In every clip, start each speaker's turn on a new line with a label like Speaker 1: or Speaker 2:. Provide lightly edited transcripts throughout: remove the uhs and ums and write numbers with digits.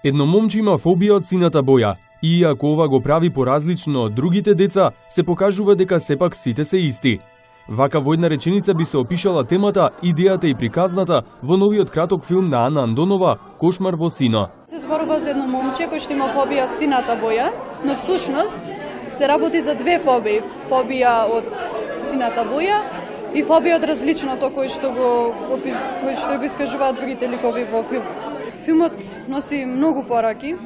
Speaker 1: Едно момче има фобија од сината боја. И иако ова го прави поразлично од другите деца, се покажува дека сепак сите се исти. Вака во една реченица би се опишала темата, идејата и приказната во новиот краток филм на Ана Андонова "Кошмар во сино".
Speaker 2: Се зборува за едно момче кој што има фобија од сината боја, но всушност се работи за две фобии. Фобија од сината боја и фобија од различното кој што го искажуваат другите ликови во филмот. Филмот носи многу пораки,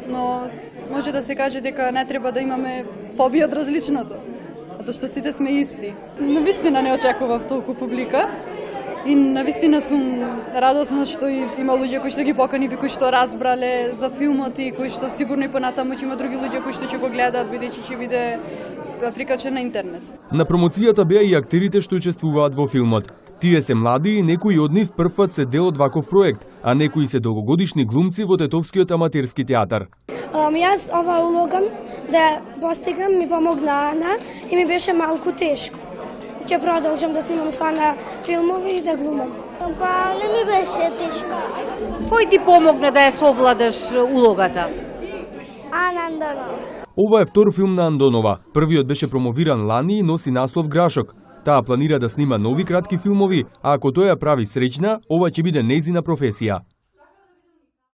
Speaker 2: но може да се каже дека не треба да имаме фобија од различното, затоа што сите сме исти. Навистина не очекував толку публика и навистина сум радосна што има луѓе кои што ги покани, кои што разбрале за филмот и кои што сигурно и понатаму ќе има други луѓе кои што ќе го гледаат бидејќи ќе биде прикачен на интернет.
Speaker 1: На промоцијата беа и актерите што учествуваат во филмот. Тие се млади и некои од нив првпат се дел од ваков проект, а некои се долгогодишни глумци во Тетовскиот аматерски театар.
Speaker 3: Јас ова улога да постигнам ми помогна Ана и ми беше малку тешко. Ќе продолжам да снимам со Ана филмови и да глумам.
Speaker 4: Па не ми беше тешко.
Speaker 5: Кој ти помогна да ја совладаш улогата?
Speaker 4: Ана Андонова.
Speaker 1: Ова е втор филм на Андонова. Првиот беше промовиран лани и носи наслов Грашок. Таа планира да снима нови кратки филмови, а ако тој ја прави среќна, ова ќе биде нејзина професија.